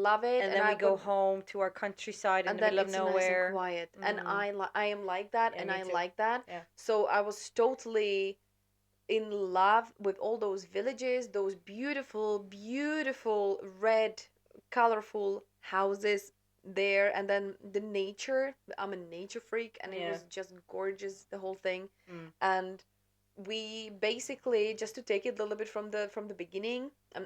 love it. And then we go home to our countryside in the middle of nowhere. Nice and quiet. And I am like that, and I like that. Yeah. So I was totally in love with all those villages, those beautiful, beautiful red, colorful houses there, and then the nature. I'm a nature freak, and it was just gorgeous, the whole thing. And we basically, just to take it a little bit from the beginning,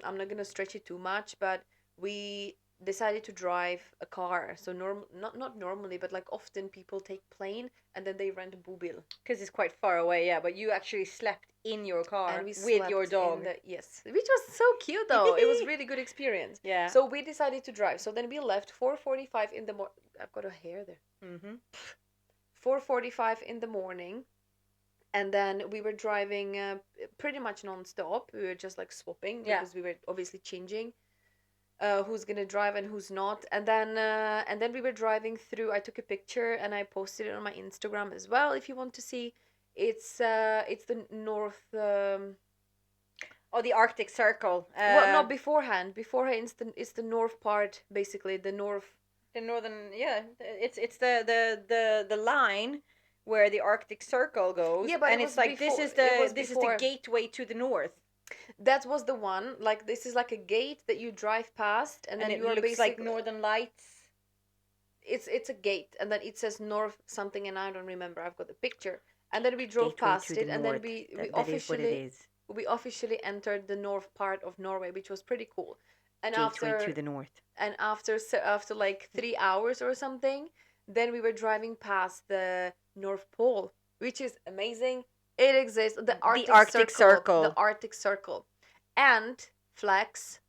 I'm not gonna stretch it too much, but we decided to drive a car. So not normally, but like often people take plane and then they rent a bubil because it's quite far away. Yeah, but you actually slept in your car and we with your dog. Yes, which was so cute though. It was really good experience. Yeah. So we decided to drive. So then we left 4:45 in the morning. I've got a hair there. 4:45 in the morning. And then we were driving pretty much non-stop. We were just like swapping because we were obviously changing who's gonna drive and who's not. And then we were driving through. I took a picture and I posted it on my Instagram as well. If you want to see, it's the north. The Arctic Circle. Well, no, beforehand. Beforehand, it's the north part, basically the north. The northern, yeah. It's the line where the Arctic Circle goes. Yeah, but it's like this is the gateway to the north. That was the one. Like this is like a gate that you drive past, and then it looks like Northern Lights. It's a gate, and then it says north something, and I don't remember. I've got the picture, and then we drove past it, and then we officially entered the north part of Norway, which was pretty cool. And gateway to the north. And after like 3 hours or something, then we were driving past the North Pole, which is amazing. It exists. The Arctic Circle. The Arctic Circle. And Flex,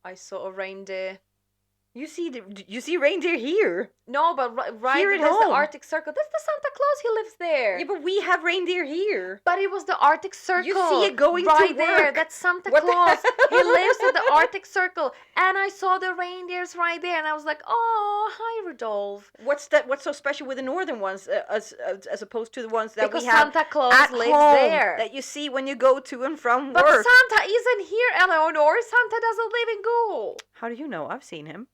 I saw a reindeer. You see reindeer here. No, but right here at home. The Arctic Circle. That's the Santa Claus. He lives there. Yeah, but we have reindeer here. But it was the Arctic Circle. You see it going right to there. work. That's Santa Claus. He lives at the Arctic Circle, and I saw the reindeers right there, and I was like, "Oh, hi, Rudolph." What's so special with the northern ones as opposed to the ones that because we have Santa Claus at lives home there that you see when you go to and from but work? But Santa isn't here, Eleonor. Santa doesn't live in Goole. How do you know? I've seen him.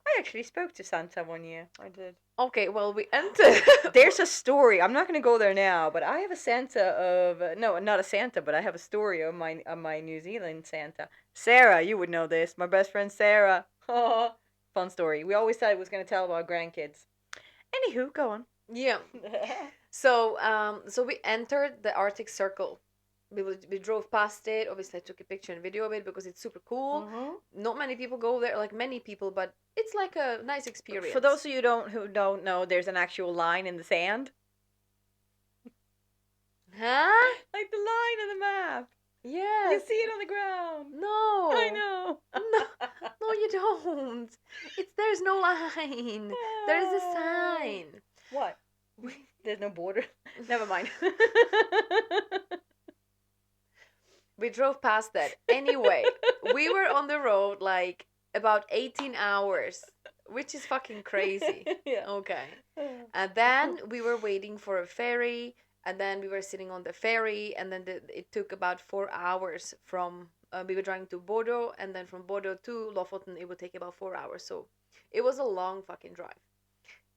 I actually spoke to Santa one year. I did. Okay, well, we entered. There's a story. I'm not going to go there now, but I have a Santa of no, not a Santa, but I have a story of my New Zealand Santa. Sarah, you would know this. My best friend Sarah. Fun story. We always said it was going to tell about grandkids. Anywho, go on. Yeah. So we entered the Arctic Circle. We drove past it. Obviously, I took a picture and video of it because it's super cool. Mm-hmm. Not many people go there, like many people, but it's like a nice experience. For those of you who don't know, there's an actual line in the sand. Huh? Like the line on the map. Yeah. You see it on the ground. No. I know. No, you don't. There's no line. There is a sign. What? There's no border. Never mind. We drove past that. Anyway, we were on the road like about 18 hours, which is fucking crazy. Yeah. Okay. And then we were waiting for a ferry, and then we were sitting on the ferry, and then it took about 4 hours from, we were driving to Bodo, and then from Bodo to Lofoten, it would take about 4 hours. So it was a long fucking drive.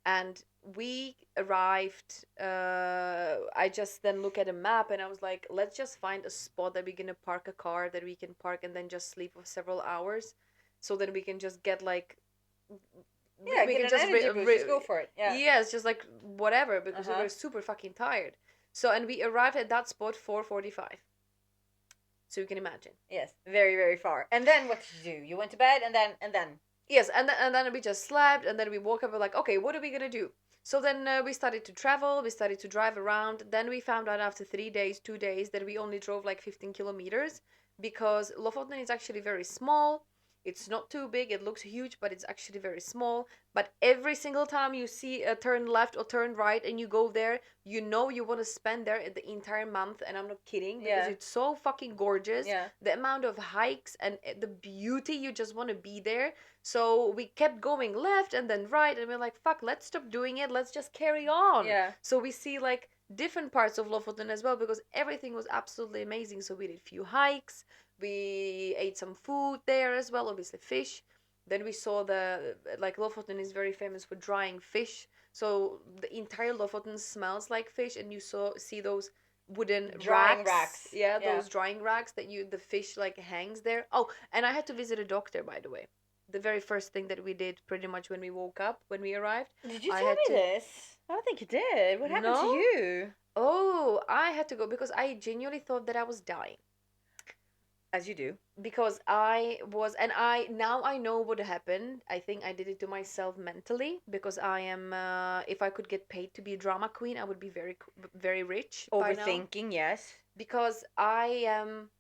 And we arrived, I just then look at a map and I was like, let's just find a spot that we're going to park a car that we can park and then just sleep for several hours so that we can just get like... Yeah, we can just go for it. Yeah, it's just like whatever because we were super fucking tired. So, and we arrived at that spot 4:45. So you can imagine. Yes, very, very far. And then what did you do? You went to bed and then... Yes, and then we just slept, and then we woke up, we're like, okay, what are we going to do? So then we started to travel, we started to drive around. Then we found out after 2 days, that we only drove like 15 kilometers because Lofoten is actually very small. It's not too big, it looks huge, but it's actually very small. But every single time you see a turn left or turn right and you go there, you know you want to spend there the entire month. And I'm not kidding because it's so fucking gorgeous. Yeah. The amount of hikes and the beauty, you just want to be there. So we kept going left and then right, and we're like, fuck, let's stop doing it. Let's just carry on. Yeah. So we see like different parts of Lofoten as well, because everything was absolutely amazing. So we did few hikes, we ate some food there as well, obviously fish. Then we saw the, like, Lofoten is very famous for drying fish. So the entire Lofoten smells like fish, and you see those wooden Drying racks. racks. Yeah, Yeah. those drying racks that the fish like hangs there. Oh, and I had to visit a doctor, by the way. The very first thing that we did pretty much when we woke up, when we arrived, Did you I tell had me to. this? I don't think you did. What happened to No? you? Oh, I had to go because I genuinely thought that I was dying. As you do. Because I was, and I now I know what happened. I think I did it to myself mentally because I am. If I could get paid to be a drama queen, I would be very rich by now. Overthinking, yes. Because I am.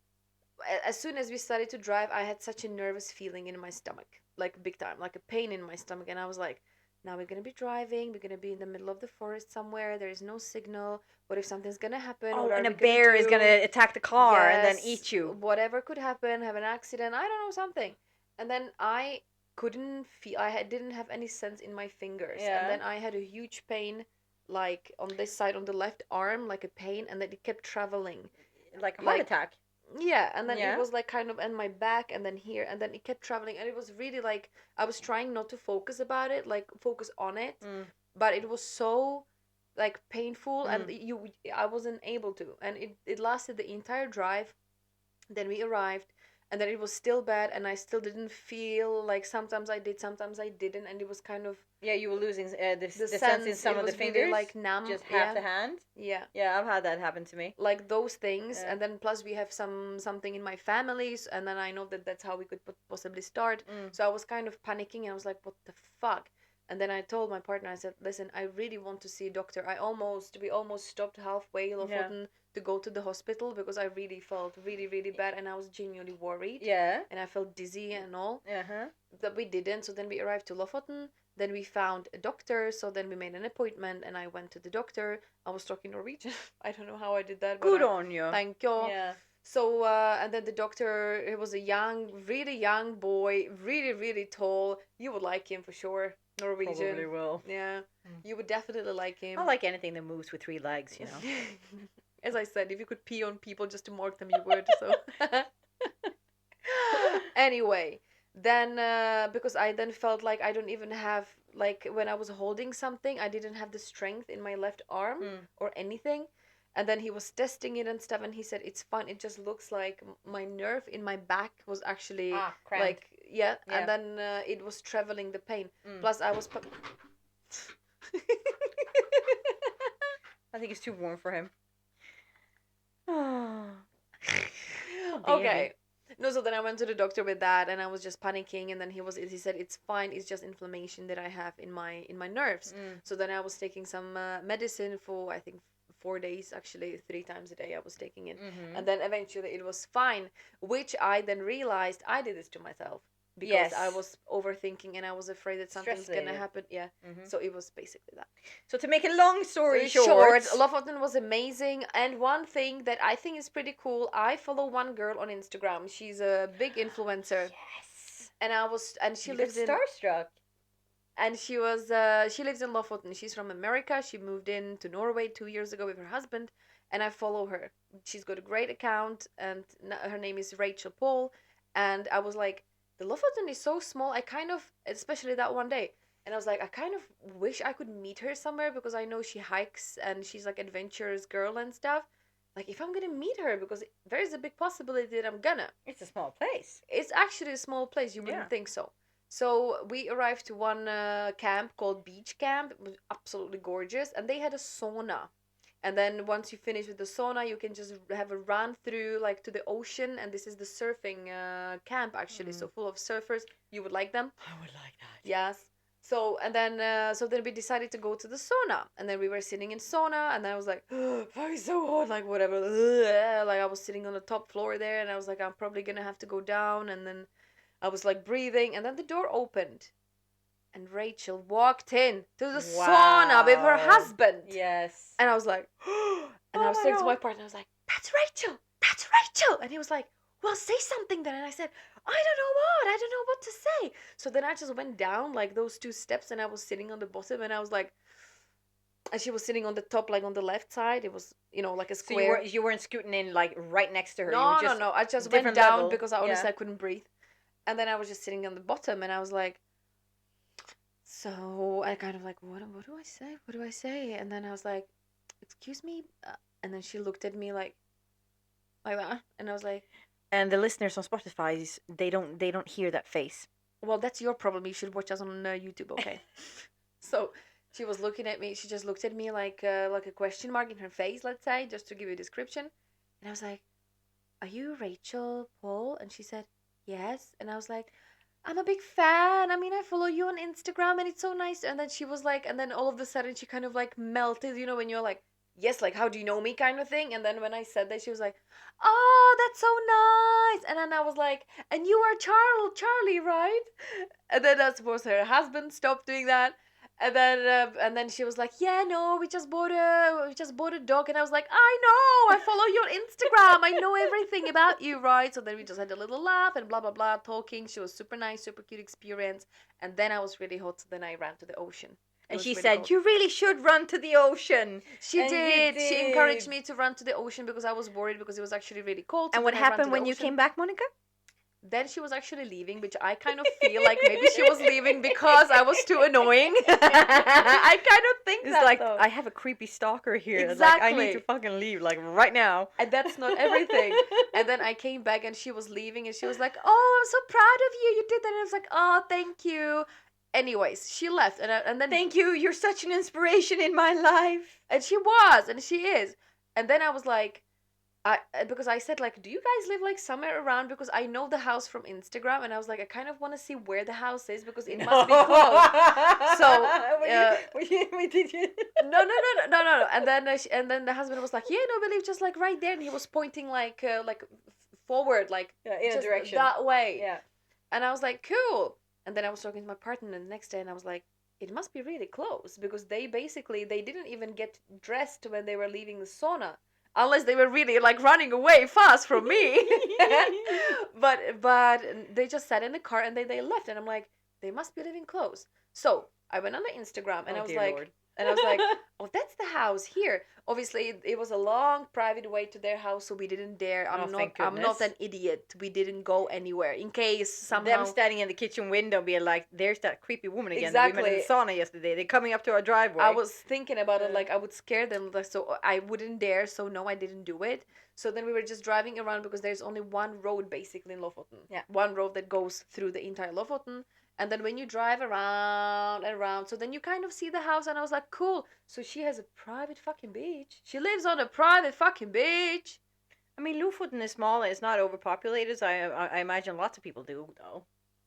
As soon as we started to drive, I had such a nervous feeling in my stomach, like big time, like a pain in my stomach, and I was like, now we're gonna be driving, we're gonna be in the middle of the forest somewhere, there is no signal. What if something's gonna happen? What Oh, are and a we gonna bear is do? gonna attack the car and then Yes, eat you. whatever could happen, have an accident, I don't know, something. And then I couldn't feel, didn't have any sense in my fingers, and Yeah. then I had a huge pain, like on this side, on the left arm, like a pain, and then it kept traveling, Like a heart like, attack. yeah, and then it Yeah. was like kind of in my back and then here, and then it kept traveling, and it was really like I was trying not to focus about it, like focus on it, Mm. but it was so like painful, and Mm. I wasn't able to, and it lasted the entire drive. Then we arrived, and then it was still bad, and I still didn't feel, like sometimes I did, sometimes I didn't, and it was kind of Yeah, you were losing the the sense in sense, some it of the was really fingers. like numb, Just half yeah, the hand. yeah, Yeah, I've had that happen to me. like those things. Yeah. And then plus we have something in my families, and then I know that that's how we could possibly start. Mm. So I was kind of panicking, and I was like, what the fuck? And then I told my partner, I said, listen, I really want to see a doctor. We almost stopped halfway Yeah. Lofoten to go to the hospital because I really felt really really bad, and I was genuinely worried, Yeah. and I felt dizzy and all. Uh huh. That we didn't. So then we arrived to Lofoten. Then we found a doctor. So then we made an appointment, and I went to the doctor. I was talking Norwegian. I don't know how I did that, but Good I on you. thank you. Yeah. So and then the doctor, he was a really young boy, really really tall. You would like him for sure. Norwegian. Probably will. Yeah, Mm. you would definitely like him. I like anything that moves with 3 legs, you know. As I said, if you could pee on people just to mark them, you would. So anyway, then because I then felt like I don't even have, like when I was holding something, I didn't have the strength in my left arm Mm. or anything. And then he was testing it and stuff, and he said it's fine. It just looks like my nerve in my back was actually Cramped. like, yeah, Yeah. and then it was traveling the pain. Mm. Plus I was I think it's too warm for him. Oh, okay. No, so then I went to the doctor with that, and I was just panicking, and then he said it's fine, it's just inflammation that I have in my nerves. Mm. So then I was taking some medicine for, I think, 4 days, actually 3 times a day I was taking it. Mm-hmm. And then eventually it was fine, which I then realized I did this to myself because Yes. I was overthinking, and I was afraid that something's gonna Stress-related. happen. Yeah. Mm-hmm. So it was basically that. So to make a long story short, Lofoten was amazing. And one thing that I think is pretty cool, I follow one girl on Instagram. She's a big influencer. yes, And she you lives get in, starstruck. and she lives in Lofoten. She's from America. She moved in to Norway 2 years ago with her husband, and I follow her. She's got a great account, and her name is Rachel Paul. And I was like, the Lofoten is so small. I kind of, especially that one day, and I was like, I kind of wish I could meet her somewhere because I know she hikes and she's like adventurous girl and stuff. Like if I'm gonna meet her, because there is a big possibility that I'm gonna. It's a small place. It's actually a small place. You wouldn't Yeah. think so. So we arrived to one camp called Beach Camp. It was absolutely gorgeous, and they had a sauna. And then once you finish with the sauna, you can just have a run through like to the ocean. And this is the surfing camp actually, so full of surfers. You would like them? I would like that. Yes. So then we decided to go to the sauna, and then we were sitting in sauna, and I was like, why is so hot? Like whatever. Like I was sitting on the top floor there, and I was like, I'm probably gonna have to go down, and then I was like breathing, and then the door opened, and Rachel walked in to the sauna with her Wow. husband. Yes. And I was like, and Oh I was my saying to my God. partner, I was like, that's Rachel, that's Rachel. And he was like, well, say something then. And I said, I don't know what to say. So then I just went down like those 2 steps, and I was sitting on the bottom, and I was like, and she was sitting on the top, like on the left side. It was, like a So square. you weren't scooting in like right next to her. You were No, no, just no. I just went different down level. because I Yeah. honestly I couldn't breathe. And then I was just sitting on the bottom, and I was like, so I kind of like, what do I say? What do I say? And then I was like, excuse me. And then she looked at me like that, and I was like, And the listeners on Spotify, they don't hear that face. well, that's your problem. You should watch us on YouTube, okay? So she was looking at me. She just looked at me like a question mark in her face, let's say, just to give you a description. And I was like, "Are you Rachel Paul?" And she said, "Yes." And I was like, "I'm a big fan. I mean, I follow you on Instagram, and it's so nice." And then she was like, and then all of a sudden she kind of like melted, when you're like, "Yes, like how do you know me?" kind of thing. And then when I said that, she was like, "Oh, that's so nice." And then I was like, "And you are Charlie, right?" And then I suppose her husband stopped doing that. And then she was like, "Yeah, no, we just bought a dog." And I was like, "I know, I follow you on Instagram. I know everything about you, right?" So then we just had a little laugh and blah blah blah, talking. She was super nice, super cute experience. And then I was really hot. So then I ran to the ocean. It And was she really said, cold. "You really should run to the ocean." She And you did. She encouraged did. me to run to the ocean because I was worried because it was actually really cold. So And what then I ran to happened the when you ocean. came back, Monica? Then she was actually leaving, which I kind of feel like maybe she was leaving because I was too annoying. I kind of think It's that like though. I have a creepy stalker here. Like I need to Exactly. fucking leave, like right now. And that's not everything. And then I came back and she was leaving and she was like, "Oh, I'm so proud of you. You did that." And I was like, "Oh, thank you." Anyways, she left and then Thank you. You're such an inspiration in my life. and she was and she is. And then I was like, because I said like, "Do you guys live like somewhere around?" Because I know the house from Instagram, and I was like, I kind of want to see where the house is because it must be close. So did you? no, no, no, no, no, no, no. And then the husband was like, "Yeah, no, we live just like right there," and he was pointing like forward, like Yeah, in a just direction. that way. Yeah. And I was like, "Cool." And then I was talking to my partner the next day, and I was like, "It must be really close because they didn't even get dressed when they were leaving the sauna." Unless they were really like running away fast from me, but they just sat in the car and they left, and I'm like, they must be living close. So I went on the Instagram and Oh I was dear like, Lord. "Oh, that's the house here." Obviously, it was a long private way to their house, so we didn't dare. Oh, thank I'm not goodness. an idiot. We didn't go anywhere in case Them somehow. standing in the kitchen window being like, "There's that creepy woman again that we met in the Exactly. sauna yesterday. They're coming up to our driveway." I was thinking about it, Uh, like I would scare them, like, so I wouldn't dare. So no, I didn't do it. So then we were just driving around because there's only one road basically in Lofoten. Yeah. One road that goes through the entire Lofoten. And then when you drive around and around, so then you kind of see the house, and I was like, "Cool." So she has a private fucking beach. She lives on a private fucking beach. I mean, Lofoten is small. It's not overpopulated. So I imagine lots of people do though.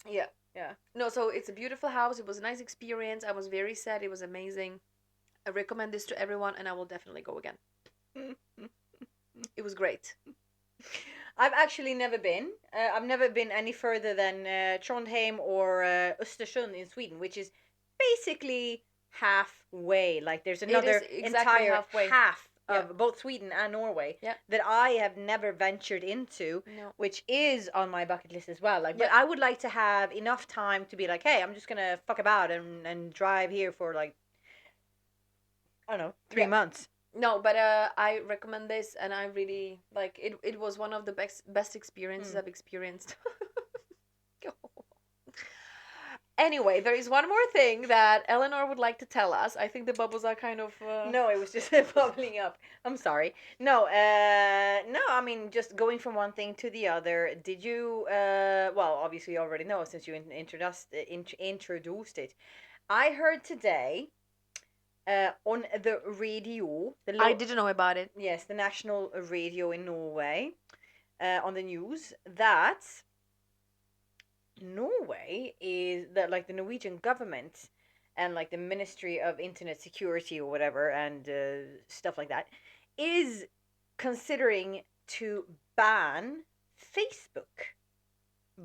Yeah. Yeah. No, so it's a beautiful house. It was a nice experience. I was very sad. It was amazing. I recommend this to everyone, and I will definitely go again. It was great. I've actually never been. I've never been any further than Trondheim or Östersund in Sweden, which is basically halfway. Like there's another exactly entire halfway. half Yeah. of both Sweden and Norway Yeah. that I have never ventured into, No. which is on my bucket list as well. Like, but Yeah. I would like to have enough time to be like, hey, I'm just gonna fuck about and drive here for like, I don't know, 3 months. No, but I recommend this, and I really like it. It was one of the best experiences I've experienced. Anyway, there is one more thing that Eleanor would like to tell us. I think the bubbles are kind of. No, it was just bubbling up. I'm sorry. No, no. I mean, just going from one thing to the other. Did you? Well, obviously, you already know since you introduced it. I heard today, on the radio, I didn't know about it. yes, the national radio in Norway, on the news that Norway is that like the Norwegian government and like the Ministry of Internet Security or whatever and stuff like that is considering to ban Facebook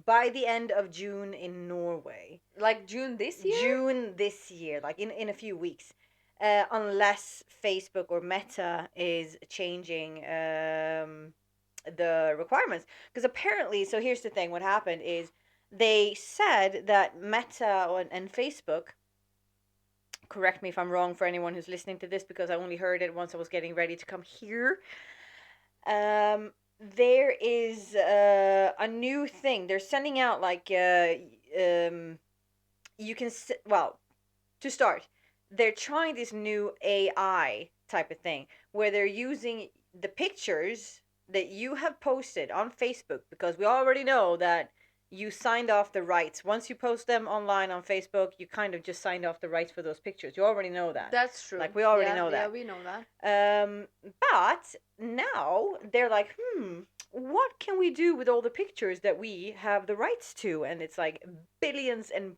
by the end of June in Norway. Like June this year? June this year, like in a few weeks. Unless Facebook or Meta is changing the requirements. Because apparently, so here's the thing what happened is they said that Meta and Facebook correct me if I'm wrong for anyone who's listening to this, because I only heard it once I was getting ready to come here. There is a new thing. They're sending out like you can well, to start, they're trying this new AI type of thing where they're using the pictures that you have posted on Facebook, because we already know that you signed off the rights. Once you post them online on Facebook, you kind of just signed off the rights for those pictures. You already know that. That's true. Like, we already Yeah, know yeah, that. we know that. But now they're like, what can we do with all the pictures that we have the rights to? And it's like billions and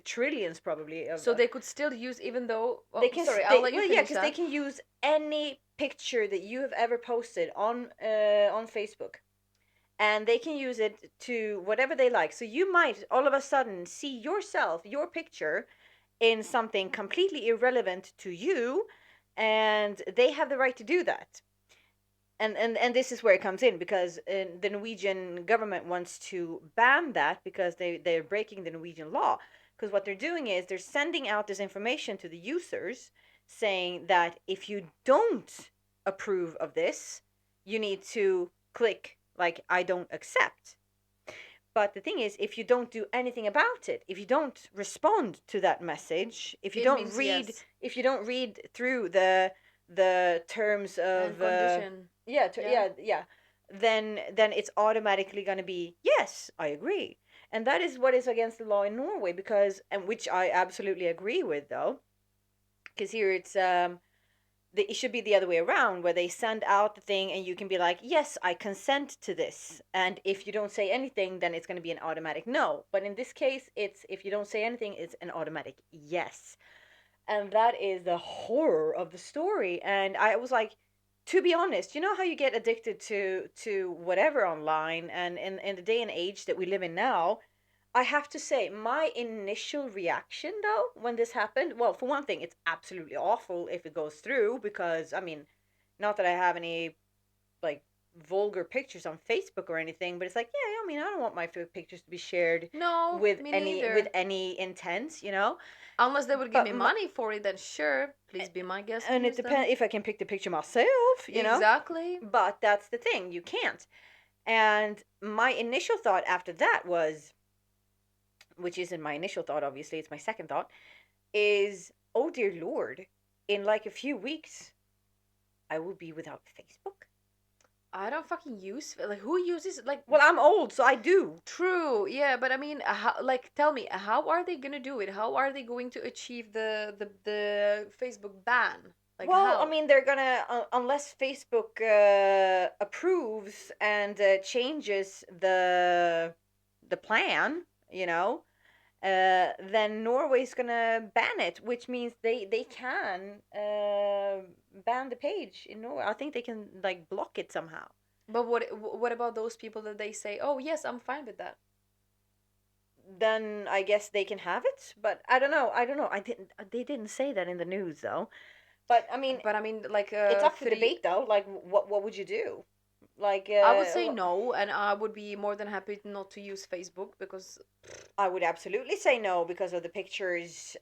trillions probably of. So they could still use, even though. Oh, They can. sorry, I'll let you Well, yeah, finish because they that. can use any picture that you have ever posted on Facebook, and they can use it to whatever they like. So you might all of a sudden see yourself, your picture, in something completely irrelevant to you, and they have the right to do that. And this is where it comes in, because the Norwegian government wants to ban that, because they're breaking the Norwegian law. Because what they're doing is they're sending out this information to the users, saying that if you don't approve of this, you need to click like I don't accept. But the thing is, if you don't do anything about it, if you don't respond to that message, if you It don't means read, yes. if you don't read through the terms And of condition. yeah, Yeah. yeah, then it's automatically going to be yes, I agree. And that is what is against the law in Norway, because, and which I absolutely agree with, though, because here it's it should be the other way around, where they send out the thing and you can be like, yes, I consent to this, and if you don't say anything, then it's going to be an automatic no. But in this case, it's, if you don't say anything, it's an automatic yes. And that is the horror of the story. And I was like, to be honest, you know how you get addicted to whatever online, and in the day and age that we live in now, I have to say, my initial reaction, though, when this happened, well, for one thing, it's absolutely awful if it goes through, because, I mean, not that I have any, like, vulgar pictures on Facebook or anything, but it's like, yeah, I mean, I don't want my pictures to be shared No, with me with neither. any intent, you know? Unless they would give But me money for it, then sure, please be my guest and and it use them. depends if I can pick the picture myself, you know? Exactly. But that's the thing, you can't. And my initial thought after that was, which isn't my initial thought, obviously, it's my second thought, is, oh dear Lord, in like a few weeks, I will be without Facebook. I don't fucking use, like, who uses, like, Well, I'm old, so I do. true, yeah, but I mean, how, like, tell me, how are they gonna do it? How are they going to achieve the Facebook ban? Like, Well, I how? mean, they're gonna, unless Facebook approves and changes the plan, you know, then Norway's gonna ban it, which means they can ban the page in Norway. I think they can like block it somehow. But what about those people that they say, "Oh, yes, I'm fine with that." Then I guess they can have it, but I don't know. I don't know. I didn't. They didn't say that in the news though. But I mean, But I mean, like, it's up for three. debate though. Like, what would you do? Like, I would say no, and I would be more than happy not to use Facebook because I would absolutely say no because of the pictures.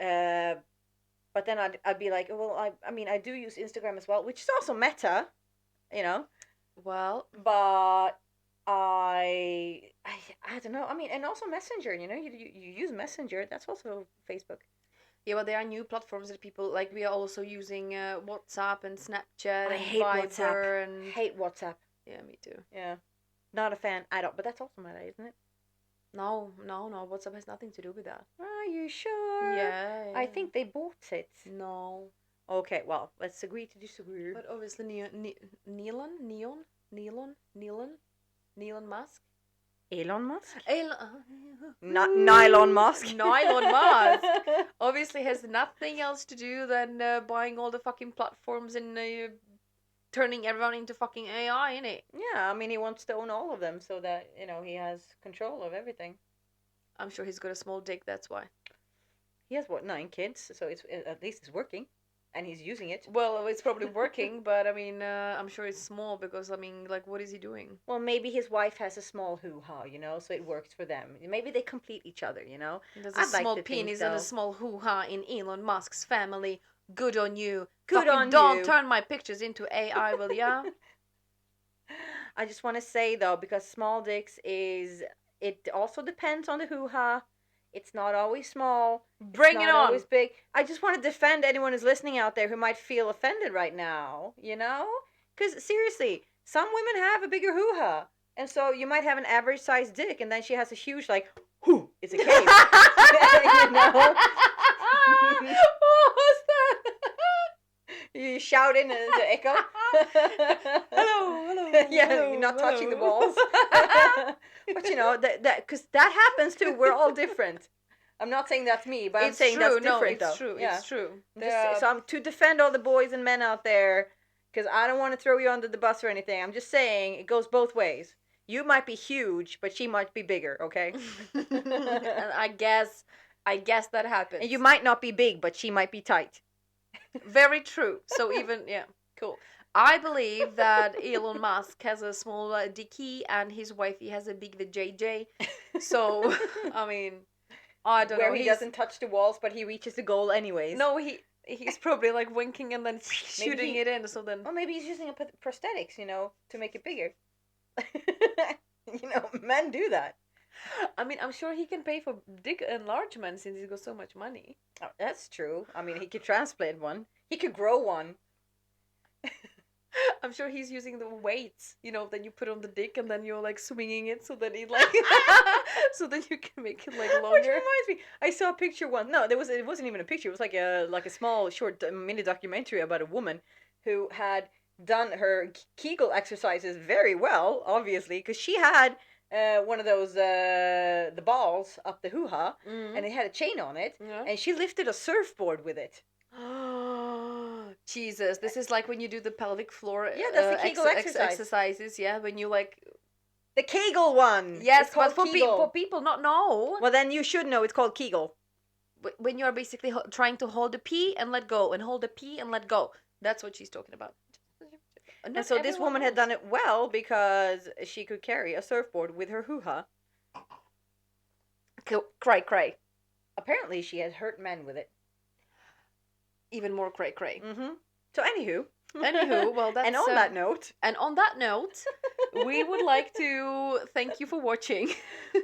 But then I'd be like, well, I mean, I do use Instagram as well, which is also Meta, you know. well, But I I don't know. I mean, and also Messenger. You know, you use Messenger. That's also Facebook. yeah, but there are new platforms that people like. We are also using WhatsApp and Snapchat I and hate WhatsApp. Viber and Hate WhatsApp. yeah, me too. Yeah, not a fan at all. But that's also Meta, isn't it? No, no, no. WhatsApp has nothing to do with that. Are you sure? Yeah, I yeah. think they bought it. No, Okay, well, let's agree to disagree. but obviously Neon Musk. Elon Musk? El- Nylon Musk? Nylon Musk obviously has nothing else to do than buying all the fucking platforms and turning everyone into fucking AI, innit? Yeah, I mean, he wants to own all of them so that, you know, he has control of everything. I'm sure he's got a small dick, that's why. He has, what, 9 kids? So it's at least it's working. and he's using it. Well, it's probably working, but I mean, I'm sure it's small because I mean, like, what is he doing? Well, maybe his wife has a small hoo-ha, so it works for them. Maybe they complete each other. There's a I'd like small to think penis and a so. small hoo-ha in Elon Musk's family. Good on you. Good Fucking on don't you. turn my pictures into AI, will ya? I just want to say though, because small dicks it also depends on the hoo-ha. It's not always small. It's Bring it not on. always big. I just want to defend anyone who's listening out there who might feel offended right now, Because seriously, some women have a bigger hoo-ha. And so you might have an average sized dick and then she has a huge, like, whoo, it's a cave. you know? What was that? You shout in the echo. Hello. Yeah, hello, you're not touching the hello. balls. But that because that happens too. We're all different. I'm not saying that's me, but I'm It's saying that's true. No, different it's though. true. Yeah. It's true. So I'm to defend all the boys and men out there, because I don't want to throw you under the bus or anything. I'm just saying it goes both ways. You might be huge, but she might be bigger. Okay. And I guess that happens. And you might not be big, but she might be tight. Very true. So even yeah, cool. I believe that Elon Musk has a small dicky and his wifey has a big JJ. So I mean, I don't know. Where he doesn't touch the walls, but he reaches the goal anyways. No, he's probably like winking and then shooting it in. So then, or maybe he's using a prosthetics, to make it bigger. Men do that. I mean, I'm sure he can pay for dick enlargement since he's got so much money. Oh, that's true. I mean, he could transplant one. He could grow one. I'm sure he's using the weights, that you put on the dick and then you're like swinging it so that it like, so that you can make it like longer. Which reminds me, I saw a picture once. No, it wasn't even a picture. It was like a small short mini documentary about a woman who had done her Kegel exercises very well, obviously, because she had one of those the balls up the hoo-ha, and it had a chain on it, and she lifted a surfboard with it. Jesus, this is like when you do the pelvic floor that's the Kegel exercises, when you like the Kegel one. Yes, it's but called for people not know. Well, then you should know it's called Kegel. When you're basically trying to hold the pee and let go and hold the pee and let go. That's what she's talking about. And so this woman had done it well because she could carry a surfboard with her hoo-ha. Cray. Apparently she has hurt men with it. Even more cray. Mm-hmm. So anywho, well, that's... And on that note, we would like to thank you for watching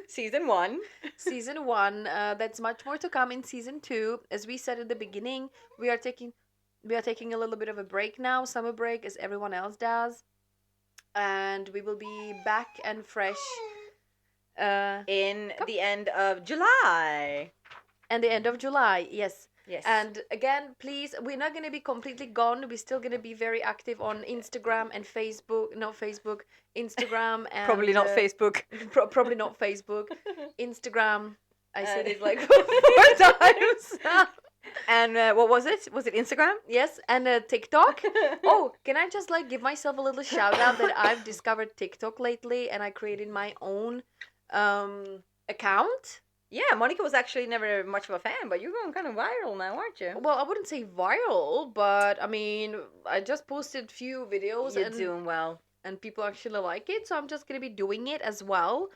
Season 1. Season 1. That's much more to come in Season 2. As we said at the beginning, we are taking a little bit of a break now, summer break, as everyone else does. And we will be back and fresh in the end of July. And the end of July, yes. Yes. And again, please, we're not going to be completely gone. We're still going to be very active on Instagram and Facebook. Not Facebook, Instagram. And probably not Facebook. Probably not Facebook. Instagram. I said it like 4 times. And what was it? Was it Instagram? Yes, and TikTok. Oh, can I just like give myself a little shout out that I've discovered TikTok lately and I created my own account. Yeah, Monica was actually never much of a fan, but you're going kind of viral now, aren't you? Well, I wouldn't say viral, but I mean, I just posted few videos. You're doing well. And people actually like it, so I'm just going to be doing it as well.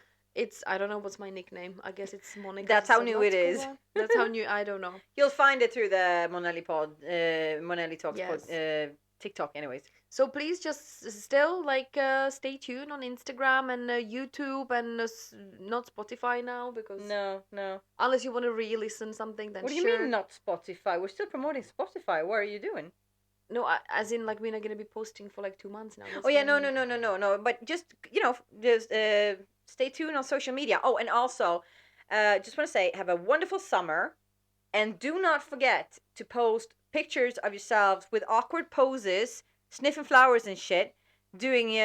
I don't know what's my nickname. I guess it's Monica. That's how new it is. That's how new, I don't know. You'll find it through the Monelli Talks yes. TikTok anyways. So please just still stay tuned on Instagram and YouTube and not Spotify now because... No. Unless you want to re-listen something, then What do you mean not Spotify? We're still promoting Spotify. What are you doing? No, as in we're not going to be posting for 2 months now. That's no. But just, stay tuned on social media. Oh, and also, just want to say, have a wonderful summer. And do not forget to post pictures of yourselves with awkward poses, sniffing flowers and shit, doing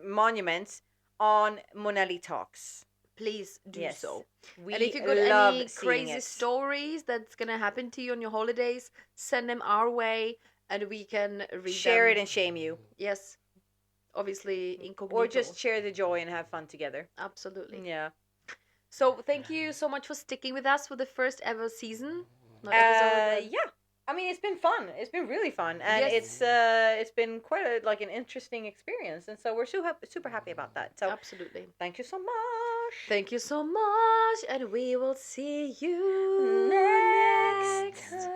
monuments on Monelli Talks. Please do so. We and if you got any crazy stories that's going to happen to you on your holidays, send them our way and we can read Share them. It and shame you. Yes. Obviously incognito. Or just share the joy and have fun together. Absolutely. Yeah. So thank you so much for sticking with us for the first ever season. Yeah. I mean, it's been fun. It's been really fun, and Yes, it's been quite a like an interesting experience, and so we're super happy about that. So absolutely. thank you so much. Thank you so much, and we will see you Next next